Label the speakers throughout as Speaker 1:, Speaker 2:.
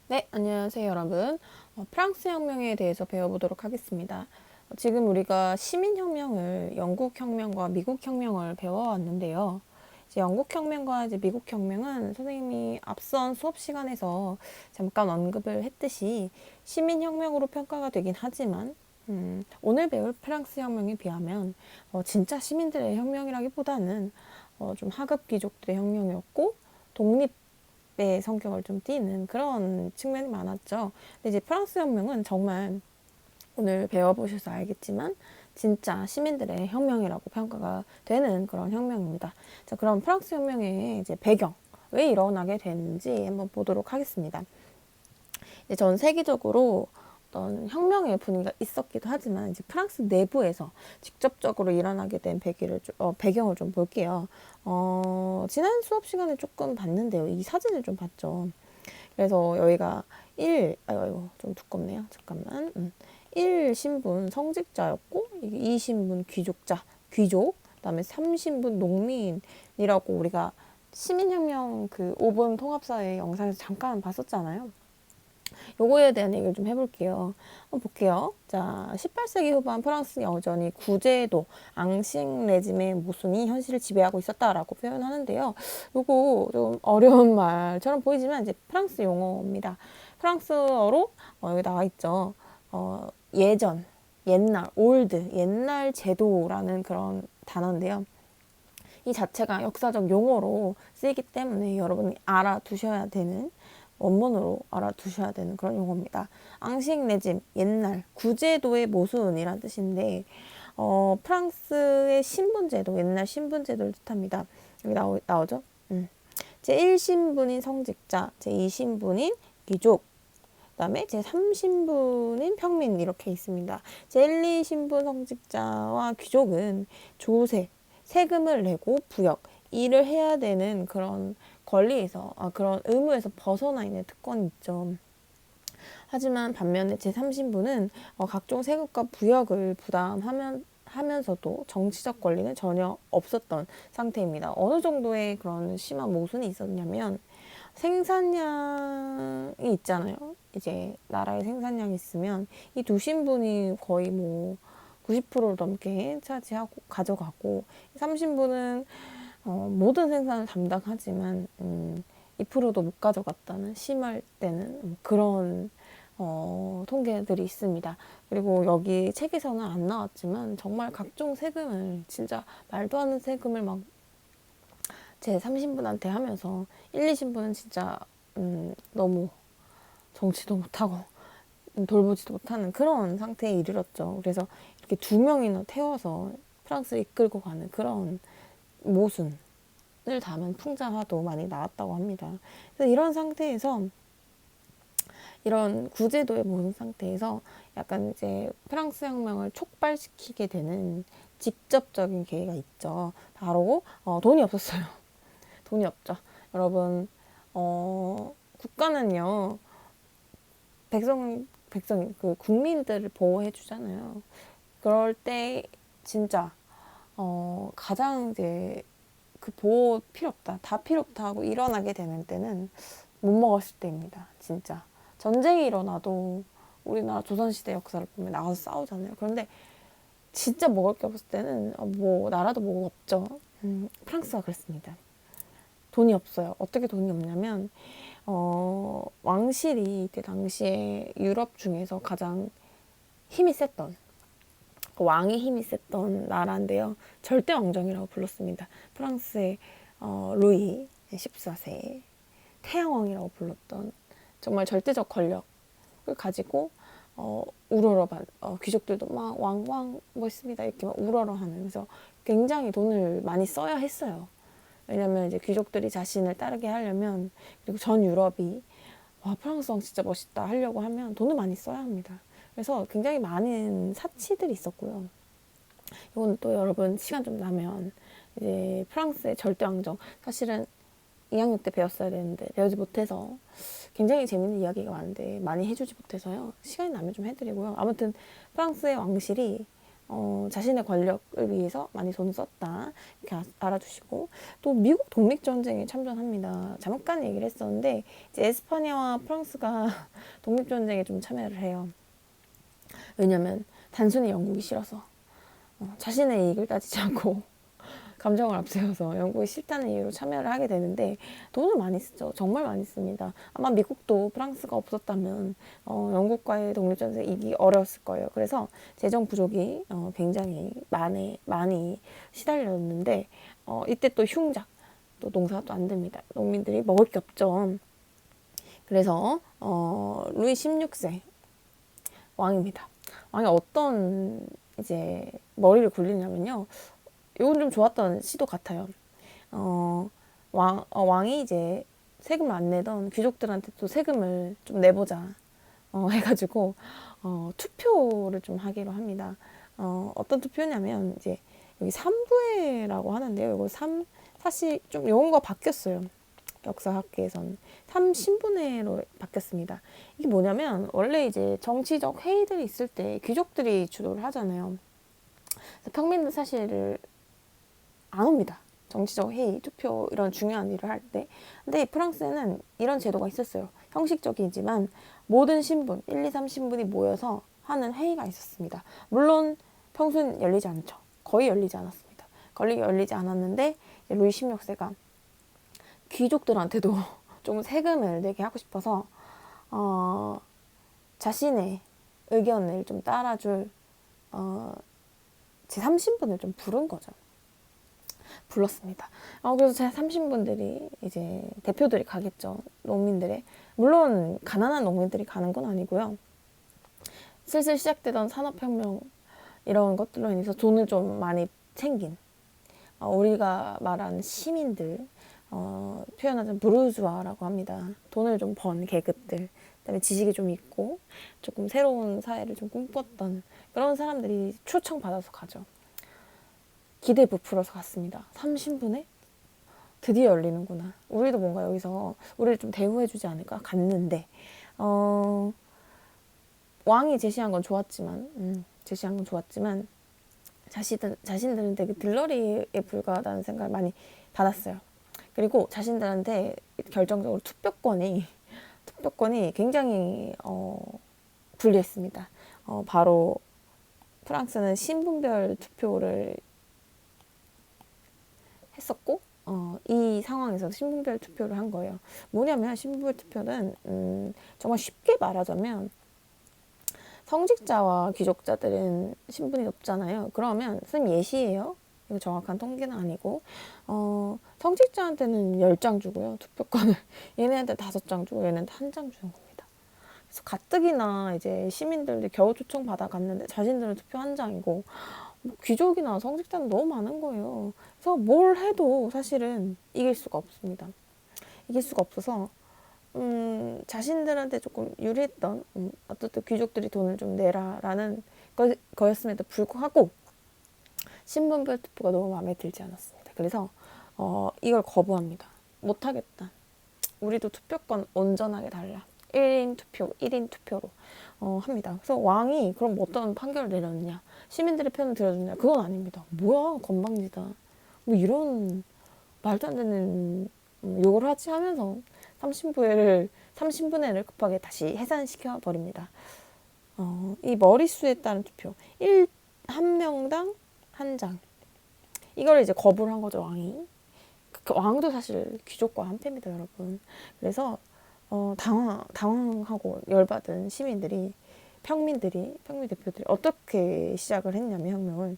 Speaker 1: 네, 안녕하세요, 여러분. 프랑스 혁명에 대해서 배워보도록 하겠습니다. 지금 우리가 시민혁명을 영국 혁명과 미국 혁명을 배워왔는데요. 이제 영국 혁명과 이제 미국 혁명은 선생님이 앞선 수업 시간에서 잠깐 언급을 했듯이 시민혁명으로 평가가 되긴 하지만, 오늘 배울 프랑스 혁명에 비하면 진짜 시민들의 혁명이라기보다는 좀 하급 귀족들의 혁명이었고 독립 의 성격을 좀 띠는 그런 측면이 많았죠. 근데 이제 프랑스 혁명은 정말 오늘 배워보셔서 알겠지만 진짜 시민들의 혁명이라고 평가가 되는 그런 혁명입니다. 자, 그럼 프랑스 혁명의 이제 배경, 왜 일어나게 되는지 한번 보도록 하겠습니다. 이제 전 세계적으로 어떤 혁명의 분위기가 있었기도 하지만 이제 프랑스 내부에서 직접적으로 일어나게 된 배경을 좀 볼게요. 지난 수업 시간에 조금 봤는데요. 이 사진을 좀 봤죠. 그래서 여기가 좀 두껍네요. 잠깐만. 1 신분 성직자였고, 2 신분 귀족, 그다음에 3 신분 농민이라고 우리가 시민혁명 그 5분 통합사회 영상에서 잠깐 봤었잖아요. 요거에 대한 얘기를 좀 해볼게요. 한번 볼게요. 자, 18세기 후반 프랑스는 여전히 구제도, 앙싱 레짐의 모순이 현실을 지배하고 있었다라고 표현하는데요. 요거 좀 어려운 말처럼 보이지만 이제 프랑스 용어입니다. 프랑스어로 여기 나와 있죠. 예전, 옛날, 올드, 옛날 제도라는 그런 단어인데요. 이 자체가 역사적 용어로 쓰이기 때문에 여러분이 알아두셔야 되는 원문으로 알아두셔야 되는 그런 용어입니다. 앙식 레짐, 옛날, 구제도의 모순이란 뜻인데 프랑스의 신분제도, 옛날 신분제도를 뜻합니다. 여기 나오죠? 제1신분인 성직자, 제2신분인 귀족, 그다음에 제3신분인 평민 이렇게 있습니다. 제1, 2신분 성직자와 귀족은 조세, 세금을 내고 부역, 일을 해야 되는 그런 권리에서 그런 의무에서 벗어나 있는 특권이 있죠. 하지만 반면에 제3신분은 각종 세금과 부역을 부담하면서도 정치적 권리는 전혀 없었던 상태입니다. 어느 정도의 그런 심한 모순이 있었냐면 생산량이 있잖아요. 이제 나라의 생산량이 있으면 이 두 신분이 거의 뭐 90%를 넘게 차지하고 가져가고 3신분은 모든 생산을 담당하지만 2%도 못 가져갔다는 심할 때는 그런 통계들이 있습니다. 그리고 여기 책에서는 안 나왔지만 정말 각종 세금을 진짜 말도 안 되는 세금을 막 제 3신분한테 하면서 1, 2신분은 진짜 너무 정치도 못하고 돌보지도 못하는 그런 상태에 이르렀죠. 그래서 이렇게 2명이나 태워서 프랑스를 이끌고 가는 그런 모순을 담은 풍자화도 많이 나왔다고 합니다. 그래서 이런 상태에서 이런 구제도의 모순 상태에서 약간 이제 프랑스 혁명을 촉발시키게 되는 직접적인 계기가 있죠. 바로 돈이 없었어요. 돈이 없죠. 여러분 국가는요 그 국민들을 보호해 주잖아요. 그럴 때 진짜 가장 이제 그 보호 필요 없다, 다 필요 없다 하고 일어나게 되는 때는 못 먹었을 때입니다. 진짜 전쟁이 일어나도 우리나라 조선시대 역사를 보면 나가서 싸우잖아요. 그런데 진짜 먹을 게 없을 때는 뭐 나라도 뭐가 없죠. 프랑스가 그랬습니다. 돈이 없어요. 어떻게 돈이 없냐면 왕실이 이때 당시에 유럽 중에서 가장 힘이 셌던 왕의 힘이 셌던 나라인데요. 절대 왕정이라고 불렀습니다. 프랑스의 루이 14세 태양왕이라고 불렀던 정말 절대적 권력을 가지고 귀족들도 막 왕왕 멋있습니다 이렇게 막 우러러하는 그래서 굉장히 돈을 많이 써야 했어요. 왜냐면 이제 귀족들이 자신을 따르게 하려면 그리고 전 유럽이 와 프랑스 왕 진짜 멋있다 하려고 하면 돈을 많이 써야 합니다. 그래서 굉장히 많은 사치들이 있었고요. 이건 또 여러분 시간 좀 나면 이제 프랑스의 절대왕정 사실은 2학년 때 배웠어야 되는데 배우지 못해서 굉장히 재밌는 이야기가 많은데 많이 해주지 못해서요. 시간이 나면 좀 해드리고요. 아무튼 프랑스의 왕실이 자신의 권력을 위해서 많이 돈을 썼다. 이렇게 알아두시고, 또 미국 독립전쟁에 참전합니다. 잠깐 얘기를 했었는데 이제 에스파냐와 프랑스가 독립전쟁에 좀 참여를 해요. 왜냐면 단순히 영국이 싫어서, 자신의 이익을 따지지 않고 감정을 앞세워서 영국이 싫다는 이유로 참여를 하게 되는데, 돈을 많이 쓰죠. 정말 많이 씁니다. 아마 미국도 프랑스가 없었다면 영국과의 독립전쟁에 이기기 어려웠을 거예요. 그래서 재정 부족이 굉장히 많이 시달렸는데, 이때 또 흉작, 또 농사가 또 안 됩니다. 농민들이 먹을 게 없죠. 그래서 루이 16세 왕입니다. 왕이 어떤 이제 머리를 굴리냐면요. 이건 좀 좋았던 시도 같아요. 왕이 이제 세금을 안 내던 귀족들한테 또 세금을 좀 내보자 해가지고 투표를 좀 하기로 합니다. 어떤 투표냐면 이제 여기 삼부회라고 하는데요. 이거 사실 좀 용어가 바뀌었어요. 역사학계에서는 3신분회로 바뀌었습니다. 이게 뭐냐면 원래 이제 정치적 회의들이 있을 때 귀족들이 주도를 하잖아요. 평민들 사실 안 옵니다. 정치적 회의, 투표 이런 중요한 일을 할 때. 근데 프랑스에는 이런 제도가 있었어요. 형식적이지만 모든 신분, 1, 2, 3 신분이 모여서 하는 회의가 있었습니다. 물론 평소엔 열리지 않죠. 거의 열리지 않았습니다. 거의 열리지 않았는데 루이 16세가 귀족들한테도 좀 세금을 내게 하고 싶어서 자신의 의견을 좀 따라줄 제3신분을 좀 부른 거죠. 불렀습니다. 그래서 제 30분들이 이제 대표들이 가겠죠. 농민들의. 물론 가난한 농민들이 가는 건 아니고요. 슬슬 시작되던 산업혁명 이런 것들로 인해서 돈을 좀 많이 챙긴 우리가 말하는 시민들, 표현하자면 부르주아라고 합니다. 돈을 좀 번 계급들, 그다음에 지식이 좀 있고 조금 새로운 사회를 좀 꿈꿨던 그런 사람들이 초청받아서 가죠. 기대에 부풀어서 갔습니다. 3신분에 드디어 열리는구나. 우리도 뭔가 여기서 우리를 좀 대우해주지 않을까? 갔는데 왕이 제시한 건 좋았지만 자신들은 되게 들러리에 불과하다는 생각을 많이 받았어요. 그리고 자신들한테 결정적으로 투표권이 굉장히 불리했습니다. 바로 프랑스는 신분별 투표를 했었고 이 상황에서 신분별 투표를 한 거예요. 뭐냐면 신분별 투표는 정말 쉽게 말하자면 성직자와 귀족자들은 신분이 높잖아요. 그러면 선생님 예시예요. 이거 정확한 통계는 아니고 성직자한테는 10장 주고요. 투표권을 얘네한테 5장 주고 얘네한테 1장 주는 겁니다. 그래서 가뜩이나 이제 시민들이 겨우 초청 받아 갔는데 자신들은 투표 1장이고 귀족이나 성직자는 너무 많은 거예요. 그래서 뭘 해도 사실은 이길 수가 없습니다. 이길 수가 없어서 자신들한테 조금 유리했던 어쨌든 귀족들이 돈을 좀 내라라는 거였음에도 불구하고 신분별 투표가 너무 마음에 들지 않았습니다. 그래서 이걸 거부합니다. 못하겠다. 우리도 투표권 온전하게 달라. 1인 투표로 합니다. 그래서 왕이 그럼 어떤 판결을 내렸느냐, 시민들의 편을 들어주냐, 그건 아닙니다. 뭐야 건방지다, 뭐 이런 말도 안 되는 욕을 하지 하면서 3신분회를 급하게 다시 해산시켜 버립니다. 이 머릿수에 따른 투표 1 명당 1장 이걸 이제 거부를 한 거죠. 왕이. 그 왕도 사실 귀족과 한패입니다, 여러분. 그래서 당황하고 열받은 시민들이 평민 대표들이 어떻게 시작을 했냐면 혁명을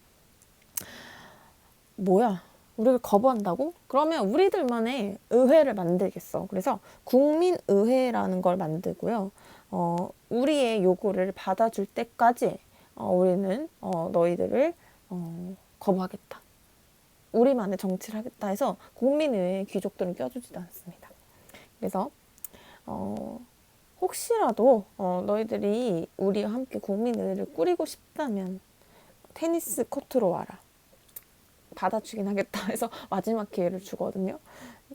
Speaker 1: 뭐야 우리가 거부한다고? 그러면 우리들만의 의회를 만들겠어. 그래서 국민의회라는 걸 만들고요. 우리의 요구를 받아줄 때까지 우리는 너희들을 거부하겠다. 우리만의 정치를 하겠다 해서 국민의회에 귀족들은 껴주지도 않습니다. 그래서 혹시라도 너희들이 우리와 함께 국민의회를 꾸리고 싶다면 테니스 코트로 와라. 받아주긴 하겠다 해서 마지막 기회를 주거든요.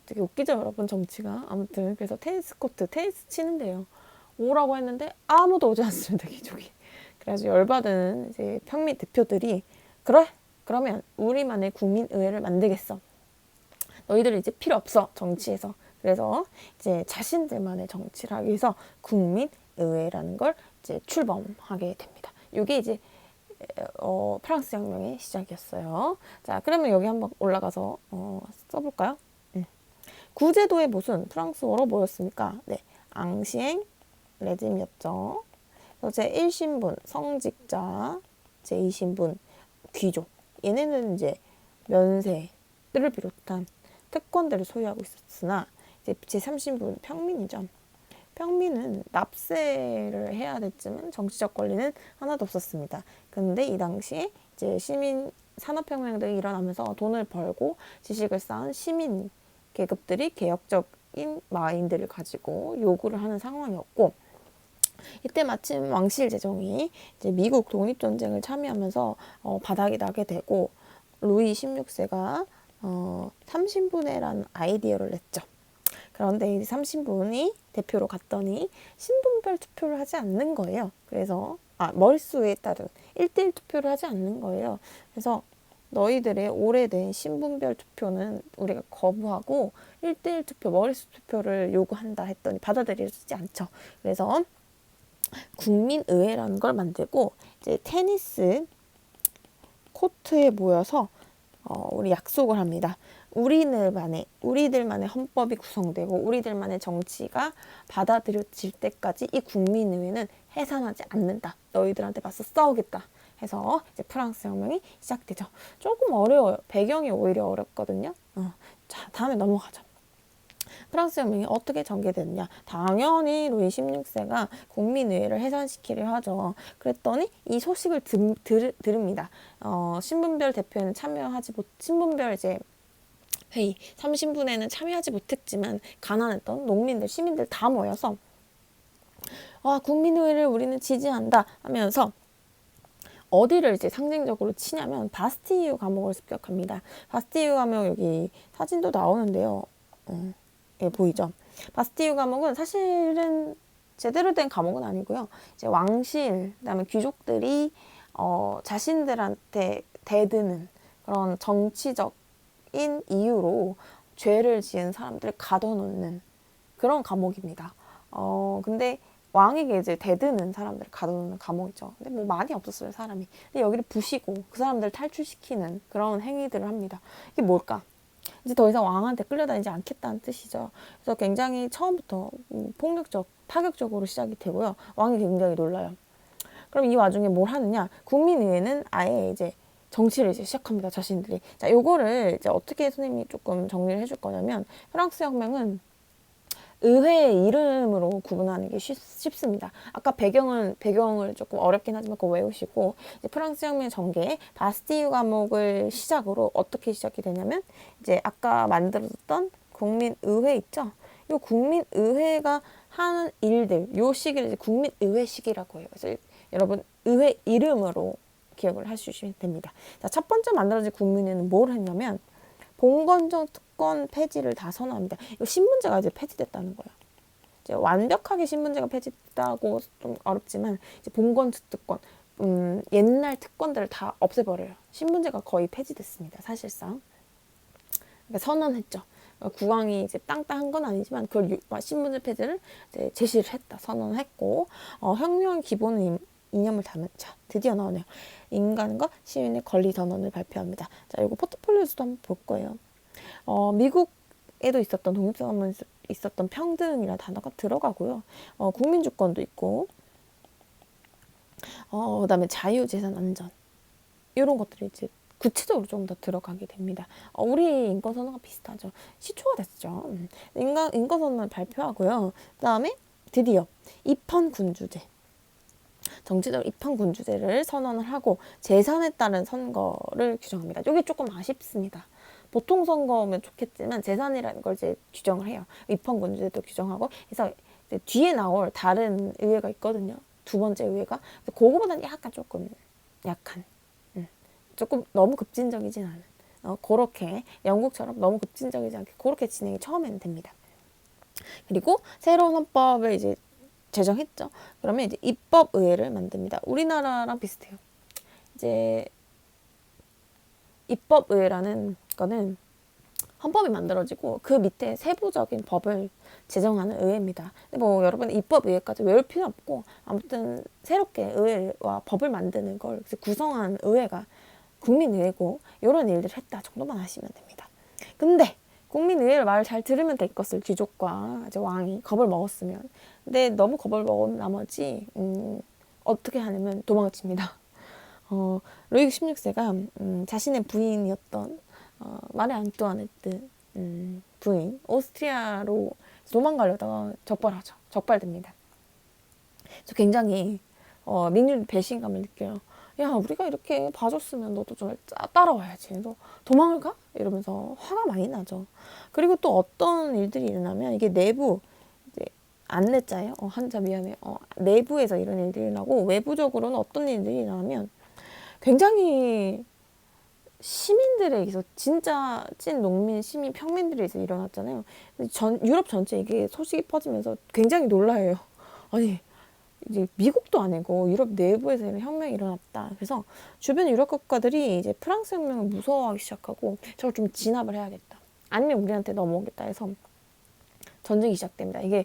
Speaker 1: 되게 웃기죠, 여러분, 정치가. 아무튼 그래서 테니스 치는데요. 오라고 했는데 아무도 오지 않습니다, 귀족이. 그래서 열받은 이제 평민 대표들이 그래? 그러면 우리만의 국민의회를 만들겠어. 너희들 이제 필요 없어, 정치에서. 그래서 이제 자신들만의 정치를 하기 위해서 국민의회라는 걸 이제 출범하게 됩니다. 이게 이제 프랑스 혁명의 시작이었어요. 자, 그러면 여기 한번 올라가서 써볼까요? 구제도의 못은 프랑스어로 뭐였습니까? 네, 앙시엥 레짐이었죠. 제1신분 성직자, 제2신분 귀족. 얘네는 이제 면세를 비롯한 특권들을 소유하고 있었으나 이제 제3신분 평민이죠. 평민은 납세를 해야 됐지만 정치적 권리는 하나도 없었습니다. 근데 이 당시에 이제 시민 산업혁명 등이 일어나면서 돈을 벌고 지식을 쌓은 시민 계급들이 개혁적인 마인드를 가지고 요구를 하는 상황이었고, 이때 마침 왕실 제정이 이제 미국 독립전쟁을 참여하면서 바닥이 나게 되고, 루이 16세가 3신분해라는 아이디어를 냈죠. 그런데 이 3신분이 대표로 갔더니 신분별 투표를 하지 않는 거예요. 그래서 머릿수에 따른 1대1 투표를 하지 않는 거예요. 그래서 너희들의 오래된 신분별 투표는 우리가 거부하고 1대1 투표, 머릿수 투표를 요구한다 했더니 받아들여지지 않죠. 그래서 국민의회라는 걸 만들고 이제 테니스 코트에 모여서 우리 약속을 합니다. 우리들만의 헌법이 구성되고 우리들만의 정치가 받아들여질 때까지 이 국민의회는 해산하지 않는다. 너희들한테 맞서 싸우겠다. 해서 이제 프랑스 혁명이 시작되죠. 조금 어려워요. 배경이 오히려 어렵거든요. 자, 다음에 넘어가죠. 프랑스 혁명이 어떻게 전개됐냐? 당연히 루이 16세가 국민의회를 해산시키려 하죠. 그랬더니 이 소식을 들읍니다. 신분별 대표에는 신분별 이제 회의 3신분에는 참여하지 못했지만 가난했던 농민들, 시민들 다 모여서 국민의회를 우리는 지지한다 하면서 어디를 이제 상징적으로 치냐면 바스티유 감옥을 습격합니다. 바스티유 감옥 여기 사진도 나오는데요. 예, 보이죠? 바스티유 감옥은 사실은 제대로 된 감옥은 아니고요. 이제 왕실, 그다음에 귀족들이 자신들한테 대드는 그런 정치적인 이유로 죄를 지은 사람들을 가둬놓는 그런 감옥입니다. 근데 왕에게 이제 대드는 사람들을 가둬놓는 감옥이죠. 근데 뭐 많이 없었어요, 사람이. 근데 여기를 부시고 그 사람들을 탈출시키는 그런 행위들을 합니다. 이게 뭘까? 이제 더 이상 왕한테 끌려다니지 않겠다는 뜻이죠. 그래서 굉장히 처음부터 폭력적, 파격적으로 시작이 되고요. 왕이 굉장히 놀라요. 그럼 이 와중에 뭘 하느냐? 국민의회는 아예 이제 정치를 이제 시작합니다. 자신들이. 자, 요거를 이제 어떻게 선생님이 조금 정리를 해줄 거냐면, 프랑스 혁명은 의회의 이름으로 구분하는 게 쉽습니다. 아까 배경을 조금 어렵긴 하지만 그거 외우시고, 이제 프랑스 혁명 전개 바스티유 감옥을 시작으로 어떻게 시작이 되냐면, 이제 아까 만들어뒀던 국민의회 있죠? 이 국민의회가 하는 일들, 요 시기를 이제 국민의회 시기라고 해요. 그래서 여러분 의회 이름으로 기억을 하시면 됩니다. 자, 첫 번째 만들어진 국민회는 뭘 했냐면 봉건적 특권 폐지를 다 선언합니다. 이거 신분제가 이제 폐지됐다는 거예요. 이제 완벽하게 신분제가 폐지됐다고 좀 어렵지만 이제 봉건적 특권, 옛날 특권들을 다 없애버려요. 신분제가 거의 폐지됐습니다. 사실상. 그러니까 선언했죠. 국왕이 이제 땅땅한 건 아니지만 그걸 신분제 폐지를 이제 제시를 했다. 선언했고 혁명 기본 이념을 담은 자 드디어 나오네요. 인간과 시민의 권리 선언을 발표합니다. 자, 이거 포트폴리오에서도 한번 볼 거예요. 미국에도 있었던 독립선언에 있었던 평등이라는 단어가 들어가고요. 국민주권도 있고, 그다음에 자유재산 안전 이런 것들이 이제 구체적으로 조금 더 들어가게 됩니다. 우리 인권선언과 비슷하죠. 시초가 됐죠. 인권선언을 발표하고요. 그다음에 드디어 입헌군주제. 정치적 입헌군주제를 선언을 하고 재산에 따른 선거를 규정합니다. 이게 조금 아쉽습니다. 보통 선거면 좋겠지만 재산이라는 걸 이제 규정을 해요. 입헌군주제도 규정하고 그래서 뒤에 나올 다른 의회가 있거든요. 두 번째 의회가 그거보다는 약간 조금 약한, 조금 너무 급진적이진 않은 그렇게 영국처럼 너무 급진적이지 않게 그렇게 진행이 처음에는 됩니다. 그리고 새로운 헌법을 이제 제정했죠. 그러면 이제 입법의회를 만듭니다. 우리나라랑 비슷해요. 이제 입법의회라는 거는 헌법이 만들어지고 그 밑에 세부적인 법을 제정하는 의회입니다. 근데 뭐 여러분 입법의회까지 외울 필요 없고 아무튼 새롭게 의회와 법을 만드는 걸 구성한 의회가 국민의회고 이런 일들을 했다 정도만 아시면 됩니다. 근데 국민의회 말을 잘 들으면 될 것을 귀족과 이제 왕이 겁을 먹었으면, 근데 너무 겁을 먹은 나머지 어떻게 하냐면 도망을 칩니다. 루이 16세가 자신의 부인이었던 마리 앙뚜아네트 부인 오스트리아로 도망가려다가 적발하죠. 적발됩니다. 그래서 굉장히 민율 배신감을 느껴요. 야, 우리가 이렇게 봐줬으면 너도 좀 따라와야지. 너 도망을 가? 이러면서 화가 많이 나죠. 그리고 또 어떤 일들이 일어나면 이게 내부 이제 안내자예요. 한자 미안해. 내부에서 이런 일들이 일어나고 외부적으로는 어떤 일들이 일어나면 굉장히 시민들에게서 진짜 찐 농민, 시민, 평민들에게서 일어났잖아요. 유럽 전체 이게 소식이 퍼지면서 굉장히 놀라요. 아니, 이제 미국도 아니고 유럽 내부에서 이런 혁명이 일어났다. 그래서 주변 유럽 국가들이 이제 프랑스 혁명을 무서워하기 시작하고 저걸 좀 진압을 해야겠다. 아니면 우리한테 넘어오겠다 해서 전쟁이 시작됩니다. 이게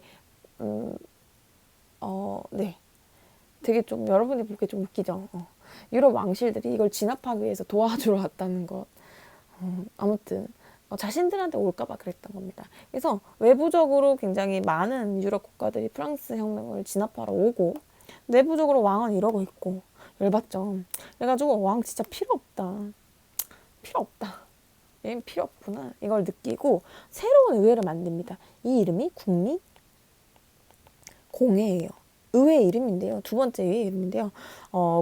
Speaker 1: 네, 되게 좀 여러분이 보기에 좀 웃기죠. 유럽 왕실들이 이걸 진압하기 위해서 도와주러 왔다는 것. 아무튼 자신들한테 올까봐 그랬던 겁니다. 그래서 외부적으로 굉장히 많은 유럽 국가들이 프랑스 혁명을 진압하러 오고 내부적으로 왕은 이러고 있고 열받죠. 그래가지고 왕 진짜 필요 없다. 필요 없다. 얘는 필요 없구나. 이걸 느끼고 새로운 의회를 만듭니다. 이 이름이 국립공회예요. 의회 이름인데요. 두 번째 의회 이름인데요.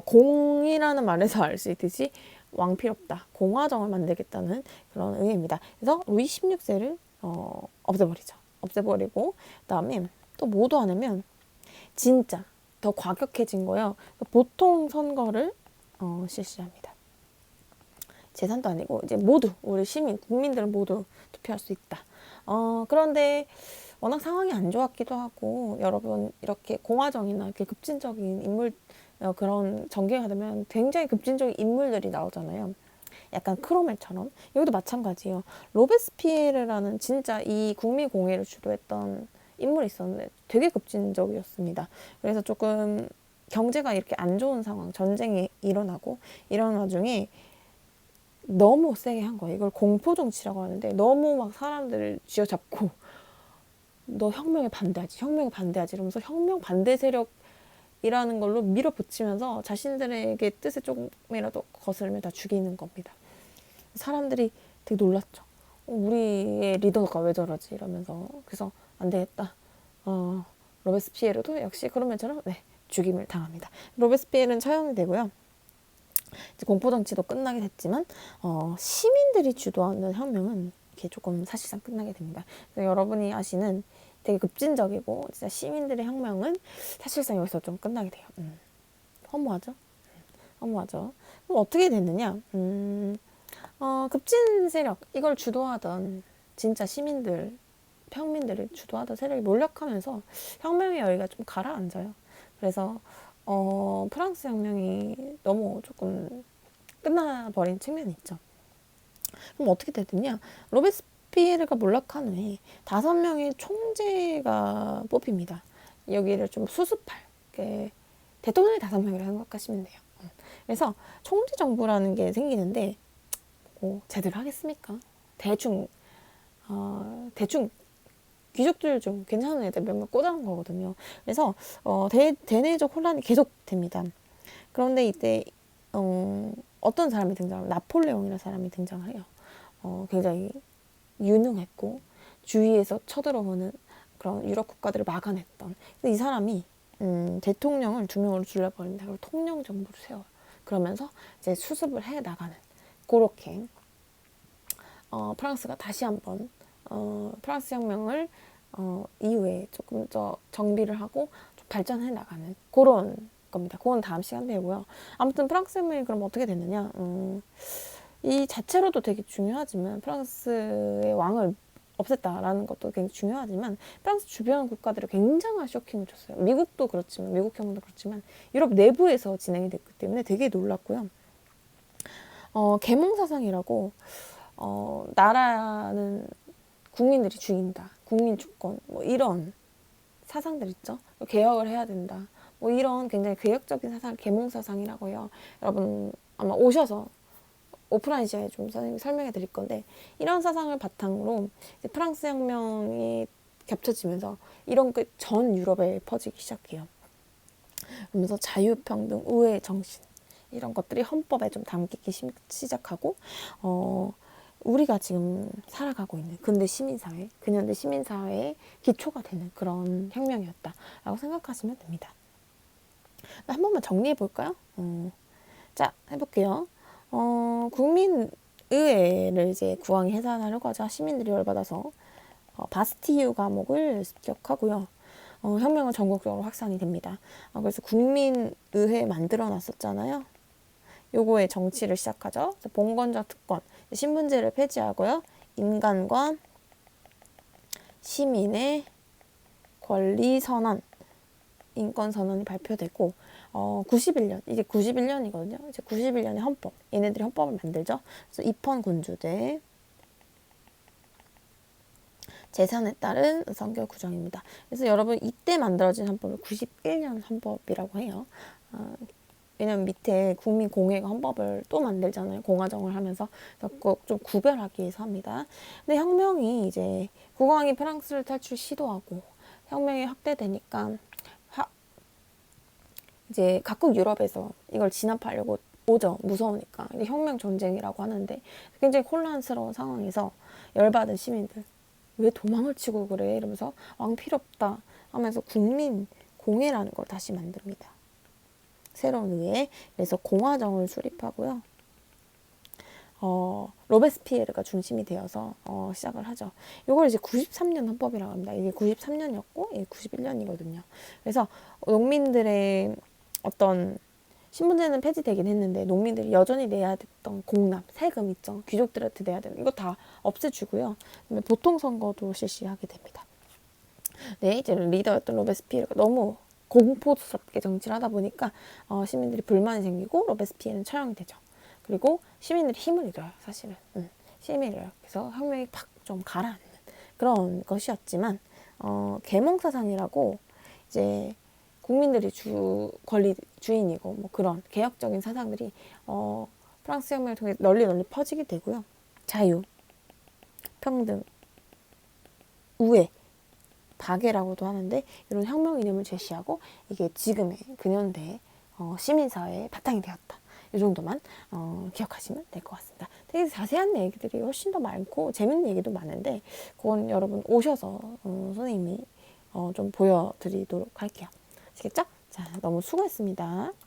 Speaker 1: 공이라는 말에서 알 수 있듯이 왕 필요 없다. 공화정을 만들겠다는 그런 의회입니다. 그래서 루이 16세를 없애버리죠. 없애버리고 그다음에 또 뭐도 하냐면 진짜 더 과격해진 거예요. 보통 선거를 실시합니다. 재산도 아니고 이제 모두 우리 시민 국민들은 모두 투표할 수 있다. 그런데 워낙 상황이 안 좋았기도 하고 여러분 이렇게 공화정이나 이렇게 급진적인 인물 그런 전개가 되면 굉장히 급진적인 인물들이 나오잖아요. 약간 크로멜처럼. 여기도 마찬가지예요. 로베스피에르라는 진짜 이 국민공회를 주도했던 인물이 있었는데 되게 급진적이었습니다. 그래서 조금 경제가 이렇게 안 좋은 상황, 전쟁이 일어나고 이런 와중에 너무 세게 한 거예요. 이걸 공포정치라고 하는데 너무 막 사람들을 쥐어잡고 너 혁명에 반대하지, 혁명에 반대하지 이러면서 혁명 반대 세력이라는 걸로 밀어붙이면서 자신들에게 뜻에 조금이라도 거슬면 다 죽이는 겁니다. 사람들이 되게 놀랐죠. 우리의 리더가 왜 저러지 이러면서. 그래서 안 되겠다. 로베스피에르도 역시 그러면처럼 네, 죽임을 당합니다. 로베스피에르는 처형이 되고요. 이제 공포정치도 끝나게 됐지만 시민들이 주도하는 혁명은 이렇게 조금 사실상 끝나게 됩니다. 그래서 여러분이 아시는 되게 급진적이고 진짜 시민들의 혁명은 사실상 여기서 좀 끝나게 돼요. 허무하죠? 허무하죠. 그럼 어떻게 됐느냐? 급진 세력 이걸 주도하던 진짜 시민들, 평민들을 주도하던 세력이 몰락하면서 혁명의 여기가 좀 가라앉아요. 그래서 프랑스 혁명이 너무 조금 끝나버린 측면이 있죠. 그럼 어떻게 됐느냐? 로베스피에르가 몰락한 후에 5명의 총재가 뽑힙니다. 여기를 좀 수습할 대통령이 5명이라고 생각하시면 돼요. 그래서 총재 정부라는 게 생기는데 제대로 하겠습니까? 대충 귀족들 좀 괜찮은 애들 몇몇 꽂아놓은 거거든요. 그래서 대내적 혼란이 계속됩니다. 그런데 이때 어떤 사람이 등장하면 나폴레옹이라는 사람이 등장을 해요. 굉장히 유능했고 주위에서 쳐들어오는 그런 유럽 국가들을 막아냈던. 이 사람이 대통령을 2명으로 줄여버립니다. 그리고 통령 정부를 세워요. 그러면서 이제 수습을 해 나가는 그렇게 프랑스가 다시 한번 프랑스 혁명을 이후에 조금 더 정비를 하고 좀 발전해 나가는 그런 겁니다. 그건 다음 시간 배우고요. 아무튼 프랑스 혁명이 그럼 어떻게 됐느냐? 이 자체로도 되게 중요하지만 프랑스의 왕을 없앴다라는 것도 굉장히 중요하지만 프랑스 주변 국가들이 굉장한 쇼킹을 줬어요. 미국도 그렇지만 미국 혁명도 그렇지만 유럽 내부에서 진행이 됐기 때문에 되게 놀랐고요. 계몽사상이라고 나라는 국민들이 주인이다. 국민 주권 뭐 이런 사상들 있죠. 개혁을 해야 된다. 뭐 이런 굉장히 개혁적인 사상, 계몽사상이라고 해요. 여러분 아마 오셔서 오프라인 시간에 좀 선생님이 설명해 드릴 건데 이런 사상을 바탕으로 이제 프랑스 혁명이 겹쳐지면서 이런 게 전 유럽에 퍼지기 시작해요. 그러면서 자유평등, 우애 정신 이런 것들이 헌법에 좀 담기기 시작하고 우리가 지금 살아가고 있는 근대 시민사회, 근현대 시민사회의 기초가 되는 그런 혁명이었다라고 생각하시면 됩니다. 한 번만 정리해 볼까요? 자, 해볼게요. 국민의회를 이제 국왕이 해산하려고 하자 시민들이 열받아서 바스티유 감옥을 습격하고요. 혁명은 전국적으로 확산이 됩니다. 그래서 국민의회 만들어 놨었잖아요. 요거의 정치를 시작하죠. 봉건자 특권, 신분제를 폐지하고요. 인간과 시민의 권리 선언, 인권 선언이 발표되고 91년, 이제 91년이거든요. 이제 91년에 헌법, 얘네들이 헌법을 만들죠. 그래서 입헌 군주제, 재산에 따른 성결 구정입니다. 그래서 여러분 이때 만들어진 헌법을 91년 헌법이라고 해요. 왜냐면 밑에 국민공회가 헌법을 또 만들잖아요. 공화정을 하면서. 그래서 좀 구별하기 위해서 합니다. 근데 혁명이 이제 국왕이 프랑스를 탈출 시도하고 혁명이 확대되니까 이제 각국 유럽에서 이걸 진압하려고 오죠. 무서우니까. 이게 혁명 전쟁이라고 하는데 굉장히 혼란스러운 상황에서 열받은 시민들 왜 도망을 치고 그래? 이러면서 왕 필요 없다 하면서 국민 공회라는 걸 다시 만듭니다. 새로운 의회. 그래서 공화정을 수립하고요. 로베스피에르가 중심이 되어서 시작을 하죠. 이걸 이제 93년 헌법이라고 합니다. 이게 93년이었고 이게 91년이거든요. 그래서 농민들의 어떤 신분제는 폐지되긴 했는데 농민들이 여전히 내야 됐던 공납, 세금 있죠. 귀족들한테 내야 되는 이거 다 없애주고요. 보통 선거도 실시하게 됩니다. 네, 이제 리더였던 로베스피에르가 너무 공포스럽게 정치를 하다 보니까 시민들이 불만이 생기고 로베스피에르는 처형이 되죠. 그리고 시민들이 힘을 잃어요, 사실은. 힘을 잃어요. 그래서 혁명이 팍 좀 가라앉는 그런 것이었지만 계몽사상이라고 이제 국민들이 권리 주인이고 뭐 그런 개혁적인 사상들이 프랑스 혁명을 통해 널리 퍼지게 되고요. 자유, 평등, 우애, 박애라고도 하는데 이런 혁명 이념을 제시하고 이게 지금의 근현대 시민사회의 바탕이 되었다. 이 정도만 기억하시면 될 것 같습니다. 되게 자세한 얘기들이 훨씬 더 많고 재밌는 얘기도 많은데 그건 여러분 오셔서 선생님이 좀 보여드리도록 할게요. 아시겠죠? 자, 너무 수고했습니다.